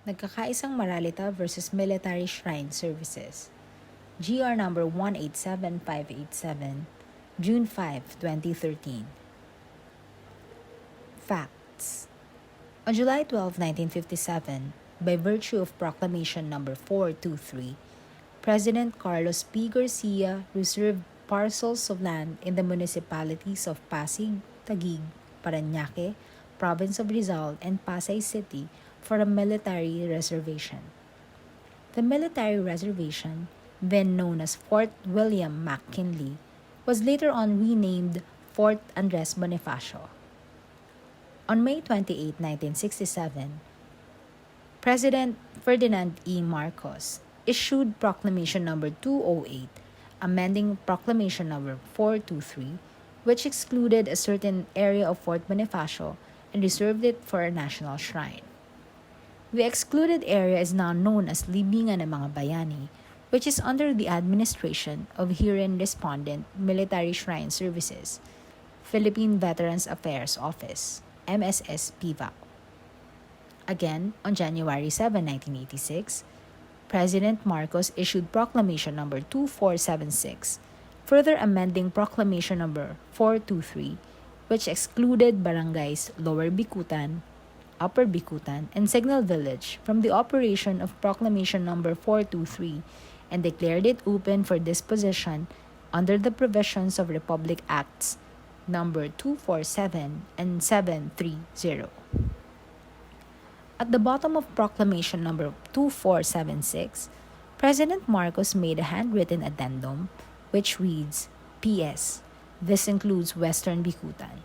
Nagkakaisang Maralita versus Military Shrine Services. GR number 187587, June 5, 2013. Facts. On July 12, 1957, by virtue of Proclamation number 423, President Carlos P. Garcia reserved parcels of land in the municipalities of Pasig, Taguig, Parañaque, Province of Rizal, and Pasay City for a military reservation. The military reservation, then known as Fort William McKinley, was later on renamed Fort Andres Bonifacio. On May 28, 1967, President Ferdinand E. Marcos issued Proclamation number 208, amending Proclamation number 423, which excluded a certain area of Fort Bonifacio and reserved it for a national shrine. The excluded area is now known as Libingan ng mga Bayani, which is under the administration of herein respondent Military Shrine Services, Philippine Veterans Affairs Office, MSS-PVAO. Again, on January 7, 1986, President Marcos issued Proclamation number 2476, further amending Proclamation number 423, which excluded barangays Lower Bicutan, Upper Bicutan, and Signal Village from the operation of Proclamation number 423 and declared it open for disposition under the provisions of Republic Acts number 247 and 730. At the bottom of Proclamation number 2476, President Marcos made a handwritten addendum which reads, P.S. This includes Western Bicutan.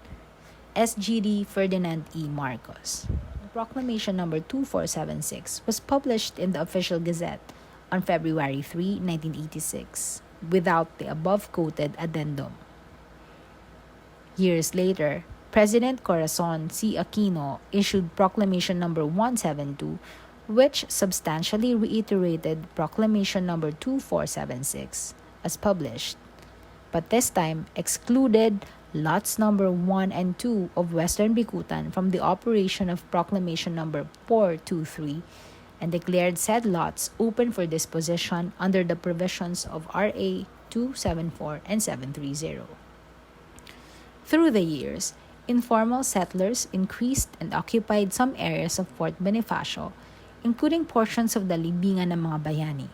SGD Ferdinand E. Marcos. Proclamation number 2476 was published in the Official Gazette on February 3, 1986, without the above-quoted addendum. Years later, President Corazon C. Aquino issued Proclamation number 172, which substantially reiterated Proclamation number 2476 as published, but this time excluded lots number 1 and 2 of Western Bicutan from the operation of Proclamation number 423 and declared said lots open for disposition under the provisions of RA 274 and 730. Through the years, informal settlers increased and occupied some areas of Fort Bonifacio, including portions of the Libingan ng mga Bayani.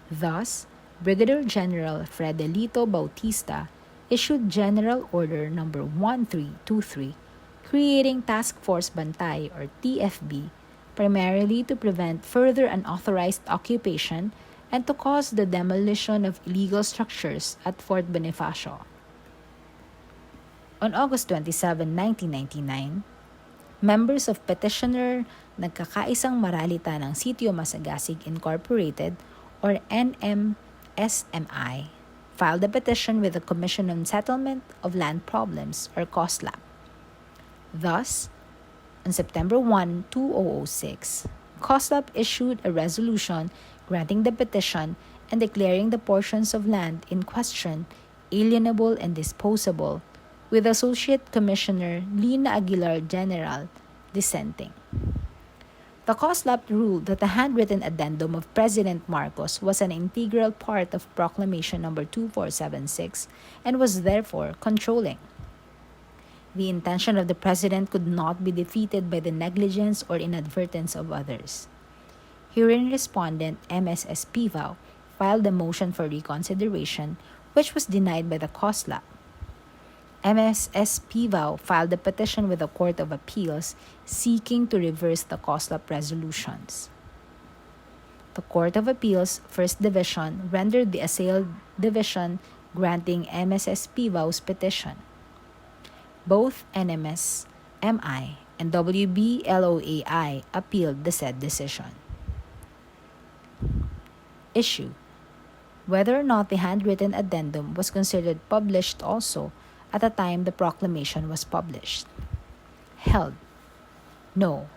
Thus, Brigadier General Fredelito Bautista issued General Order number 1323, creating Task Force Bantay or TFB, primarily to prevent further unauthorized occupation and to cause the demolition of illegal structures at Fort Bonifacio. On August 27, 1999, members of Petitioner Nagkakaisang Maralita ng Sitio Masagasig Incorporated or NMSMI filed a petition with the Commission on Settlement of Land Problems or COSLAP. Thus, on September 1, 2006, COSLAP issued a resolution granting the petition and declaring the portions of land in question alienable and disposable, with Associate Commissioner Lina Aguilar General dissenting. The COSLAP ruled that the handwritten addendum of President Marcos was an integral part of Proclamation number 2476 and was therefore controlling. The intention of the President could not be defeated by the negligence or inadvertence of others. Herein respondent MSS-PVAO filed a motion for reconsideration, which was denied by the COSLAP. MSS-PVAO filed a petition with the Court of Appeals seeking to reverse the COSLAP resolutions. The Court of Appeals, First Division, rendered the assailed division granting MSS-PVAO's petition. Both NMS, MI, and WBLOAI appealed the said decision. Issue: whether or not the handwritten addendum was considered published also at the time the proclamation was published. Held: no.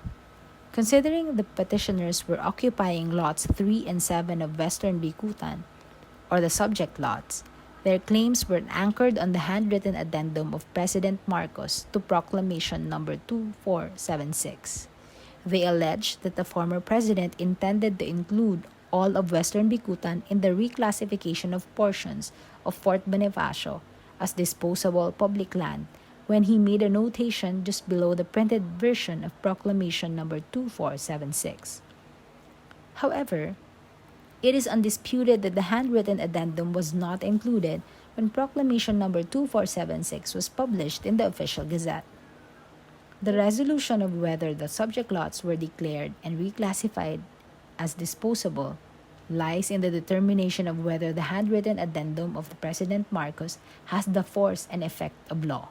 Considering the petitioners were occupying lots 3 and 7 of Western Bicutan, or the subject lots, their claims were anchored on the handwritten addendum of President Marcos to Proclamation number 2476. They allege that the former president intended to include all of Western Bicutan in the reclassification of portions of Fort Bonifacio as disposable public land when he made a notation just below the printed version of Proclamation number 2476. However, it is undisputed that the handwritten addendum was not included when Proclamation number 2476 was published in the official Gazette. The resolution of whether the subject lots were declared and reclassified as disposable lies in the determination of whether the handwritten addendum of the President Marcos has the force and effect of law.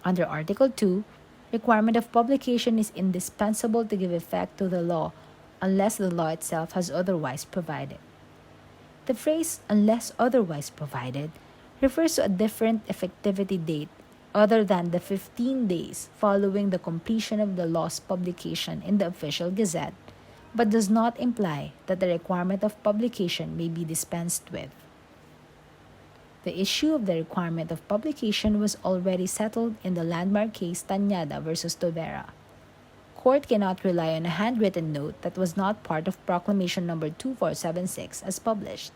Under Article 2, requirement of publication is indispensable to give effect to the law unless the law itself has otherwise provided. The phrase unless otherwise provided refers to a different effectivity date other than the 15 days following the completion of the law's publication in the official Gazette, but does not imply that the requirement of publication may be dispensed with. The issue of the requirement of publication was already settled in the landmark case Tañada versus Tovera. Court cannot rely on a handwritten note that was not part of Proclamation number 2476 as published.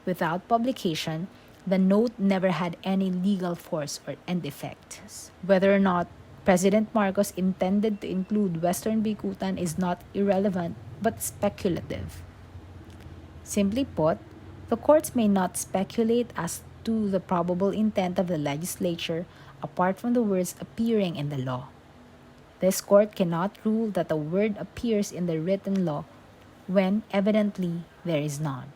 Without publication, the note never had any legal force and effect. Whether or not President Marcos intended to include Western Bicutan is not irrelevant but speculative. Simply put, the courts may not speculate as to the probable intent of the legislature apart from the words appearing in the law. This court cannot rule that a word appears in the written law when evidently there is none.